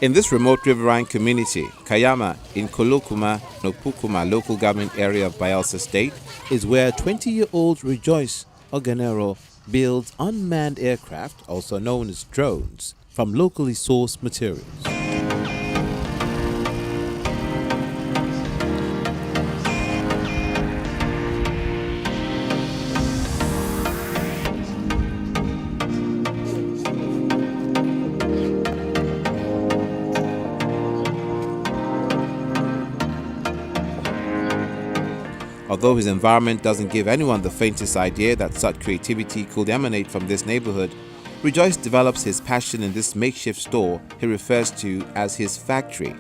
In this remote riverine community, Kayama, in Kolokuma, Nopukuma local government area of Bayelsa State, is where 20-year-old Rejoice Oganero builds unmanned aircraft, also known as drones, from locally sourced materials. Although his environment doesn't give anyone the faintest idea that such creativity could emanate from this neighborhood, Rejoice develops his passion in this makeshift store he refers to as his factory.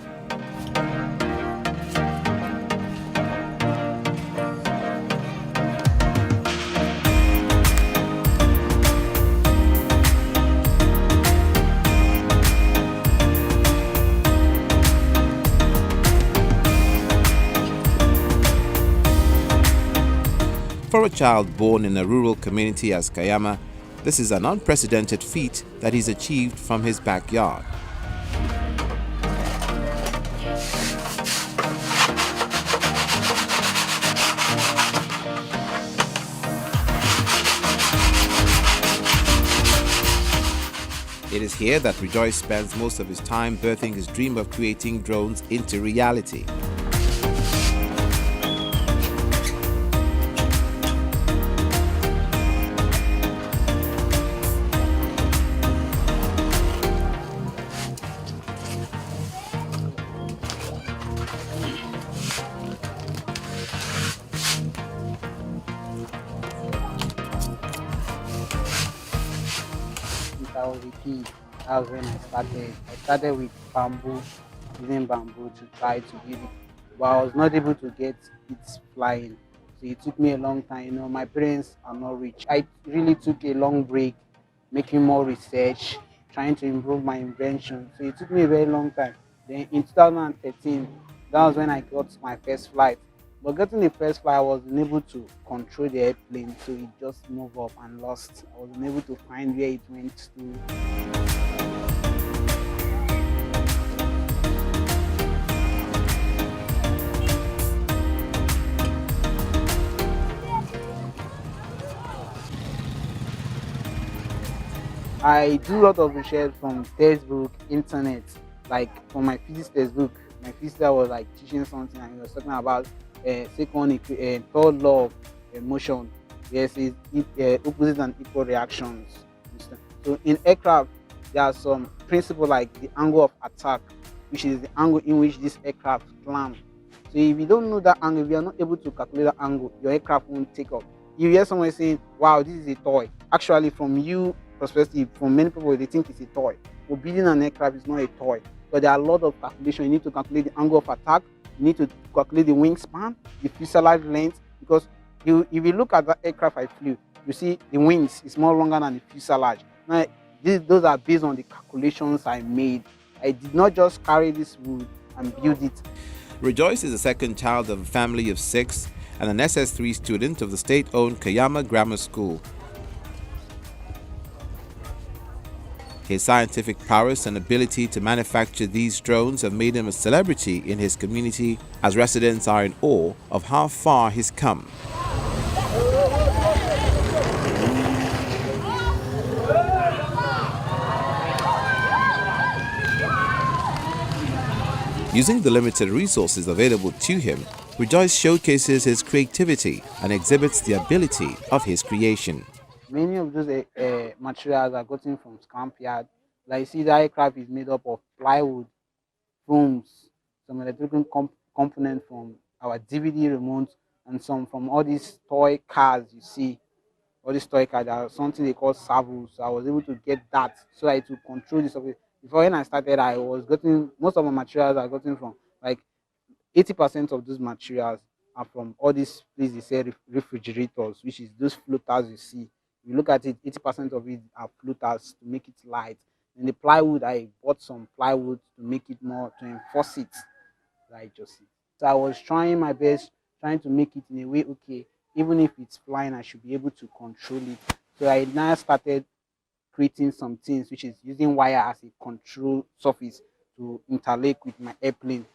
For a child born in a rural community as Kayama, this is an unprecedented feat that he's achieved from his backyard. It is here that Rejoice spends most of his time birthing his dream of creating drones into reality. I was a kid. That was when I started. I started with bamboo, using bamboo to try to build it, but I was not able to get it flying. So it took me a long time. You know, my parents are not rich. I really took a long break, making more research, trying to improve my invention. So it took me a very long time. Then in 2013, that was when I got my first flight. But getting the first flight, I wasn't able to control the airplane, so it just moved up and lost. I wasn't able to find where it went to. I do a lot of research from textbook, internet, like from my physics textbook. My physics teacher was like teaching something and he was talking about third law of motion. Yes, opposite and equal reactions. So in aircraft, there are some principles like the angle of attack, which is the angle in which this aircraft climb. So if you don't know that angle, if you are not able to calculate that angle, your aircraft won't take off. You hear someone saying, "Wow, this is a toy." Actually, from you perspective, from many people, they think it's a toy. But building an aircraft is not a toy. But there are a lot of calculations. You need to calculate the angle of attack. You need to calculate the wingspan, the fuselage length. Because if you look at the aircraft I flew, you see the wings is more longer than the fuselage. Now, those are based on the calculations I made. I did not just carry this wood and build it. Rejoice is the second child of a family of 6 and an SS3 student of the state-owned Kayama Grammar School. His scientific prowess and ability to manufacture these drones have made him a celebrity in his community, as residents are in awe of how far he's come. Using the limited resources available to him, Rejoice showcases his creativity and exhibits the ability of his creation. Many of those materials are gotten from scrap yard. Like you see, the aircraft is made up of plywood, foams, some electrical components from our DVD remotes, and some from all these toy cars you see. All these toy cars are something they call servos. So I was able to get that so I to control this. Before when I started, I was getting most of my materials are gotten from like 80% of those materials are from all these places they say refrigerators, which is those floaters you see. You look at it, 80% of it are floaters to make it light. And the plywood, I bought some plywood to make it more, to enforce it, like just see. So I was trying my best, trying to make it in a way, okay, even if it's flying, I should be able to control it. So I now started creating some things which is using wire as a control surface to interlake with my airplane.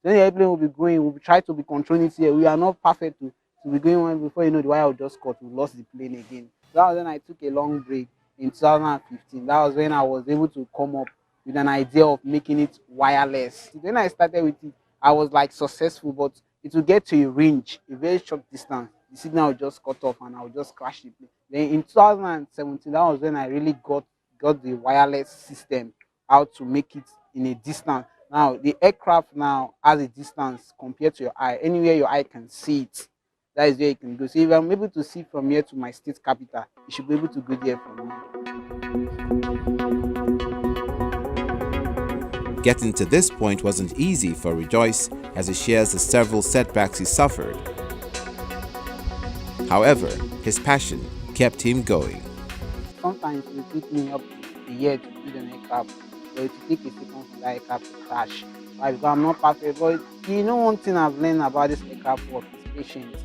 Then the airplane will be going, we'll try to be controlling it here. We are not perfect to be going on before you know the wire will just cut, we lost the plane again. So that was when I took a long break in 2015. That was when I was able to come up with an idea of making it wireless. When I started with it, I was like successful, but it will get to a range, a very short distance. The signal will just cut off and I will just crash the plane. Then in 2017, that was when I really got the wireless system, how to make it in a distance. Now the aircraft now has a distance compared to your eye. Anywhere your eye can see it, that is where you can go. So if I'm able to see from here to my state capital, you should be able to go there from here. Getting to this point wasn't easy for Rejoice, as he shares the several setbacks he suffered. However, his passion kept him going. Sometimes it will take me up to a year to build an aircraft, but it will take a second for that aircraft to crash. Why? Because I'm not perfect. But you know, one thing I've learned about this aircraft work is patience.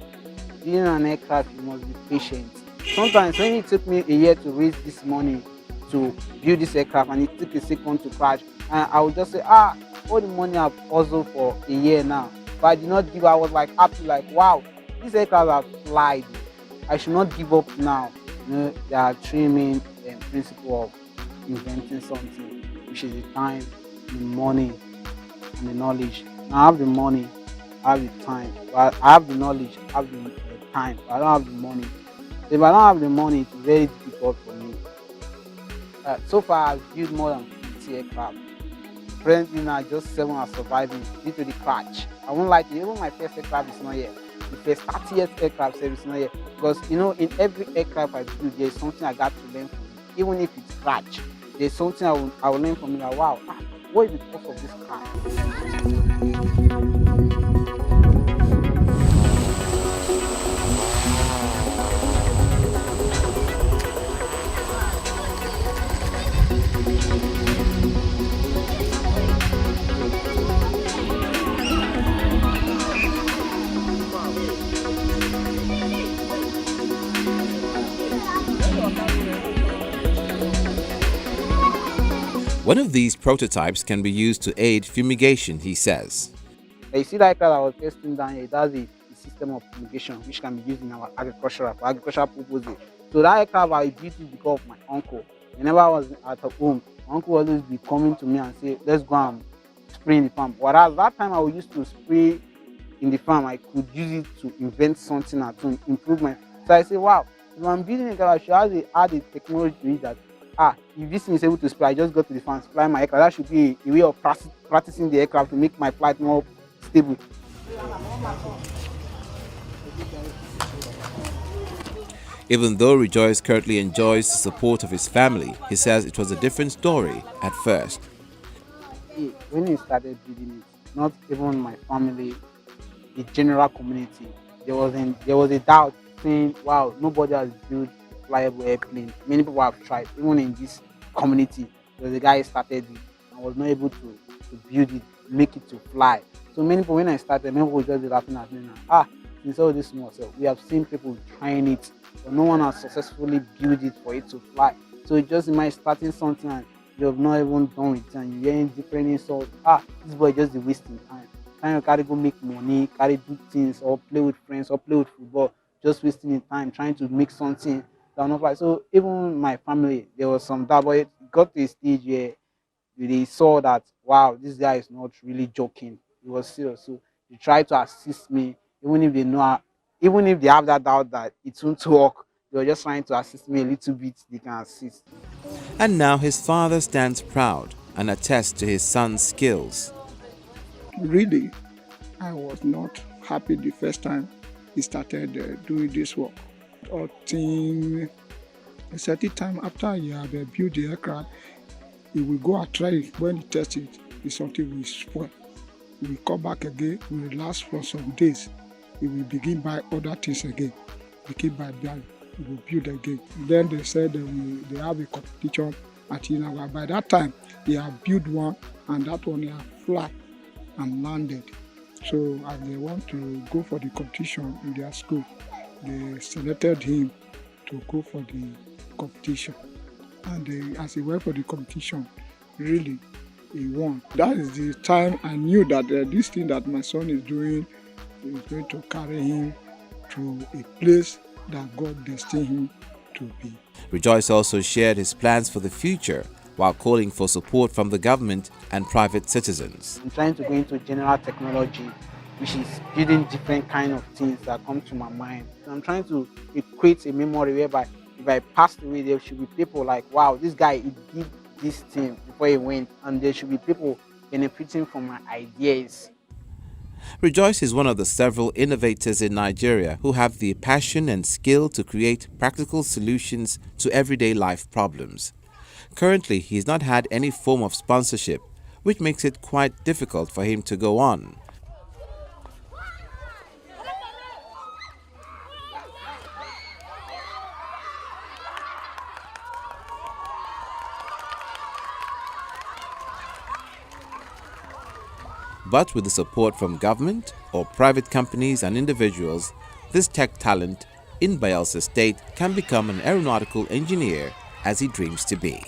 Building an aircraft, you must be patient. Sometimes when it took me a year to raise this money to build this aircraft and it took a second to crash, and I would just say, all the money I've hustled for a year now, but I did not give up. I was like happy, like wow, this aircraft have flied. I should not give up now. You know, there are three main principles of inventing something, which is the time, the money, and the knowledge. Now I have the money, I have the time, but I have the knowledge, I have the time, but I don't have the money. So if I don't have the money, it's very difficult for me. So far, I've built more than 50 aircraft. Presently now, just 7 are surviving due to the crash. I won't lie to you, even my first aircraft is not yet. The first 30th aircraft service is not yet. Because, you know, in every aircraft I build, there's something I got to learn from it. Even if it's crash, there's something I will learn from it. Like, wow, what is the cause of this crash? One of these prototypes can be used to aid fumigation, he says. You see that aircraft I was testing down here, it has a system of fumigation which can be used in our agricultural purposes. So that aircraft I built it because of my uncle. Whenever I was at home, my uncle would always be coming to me and say, let's go and spray in the farm. Whereas that time I used to spray in the farm, I could use it to invent something at home, improve my. So I say, wow, if I'm building a car, I should add a technology to it that if this thing is able to spray, I just go to the farm, fly my aircraft. That should be a way of practicing the aircraft to make my flight more stable. Even though Rejoice currently enjoys the support of his family, he says it was a different story at first. When we started building it, not even my family, the general community, there was a doubt saying, wow, nobody has built flyable airplane. Many people have tried, even in this community. There was a guy who started it and was not able to build it, make it to fly. So many people, when I started, many people just be laughing at me now. Since all this small, so we have seen people trying it, but no one has successfully built it for it to fly. So it just imagine starting something and you have not even done it, and you're hearing different insults. This boy just be wasting time. Trying to carry go make money, carry do things, or play with friends, or play with football, just wasting his time trying to make something. So even my family, there was some doubt, but it got to a stage where they saw that, wow, this guy is not really joking. He was serious. So they tried to assist me, even if they have that doubt that it won't work. They were just trying to assist me a little bit. They can assist. And now his father stands proud and attests to his son's skills. Really, I was not happy the first time he started doing this work. Until a certain time after you have built the aircraft, he will go and try it. When he tests it, it's something will spoil. He will come back again, it will last for some days. He will begin by other things again. Begin by buying, he will build again. Then they said they have a competition at Inawa. By that time, they have built one, and that one they have fly and landed. So as they want to go for the competition in their school, they selected him to go for the competition. And as he went for the competition, really, he won. That is the time I knew that this thing that my son is doing is going to carry him to a place that God destined him to be. Rejoice also shared his plans for the future while calling for support from the government and private citizens. I'm trying to go into general technology, which is building different kind of things that come to my mind. So I'm trying to create a memory whereby if I passed away, there should be people like, wow, this guy, he did this thing before he went, and there should be people benefiting from my ideas. Rejoice is one of the several innovators in Nigeria who have the passion and skill to create practical solutions to everyday life problems. Currently, he's not had any form of sponsorship, which makes it quite difficult for him to go on. But with the support from government or private companies and individuals, this tech talent in Bayelsa State can become an aeronautical engineer as he dreams to be.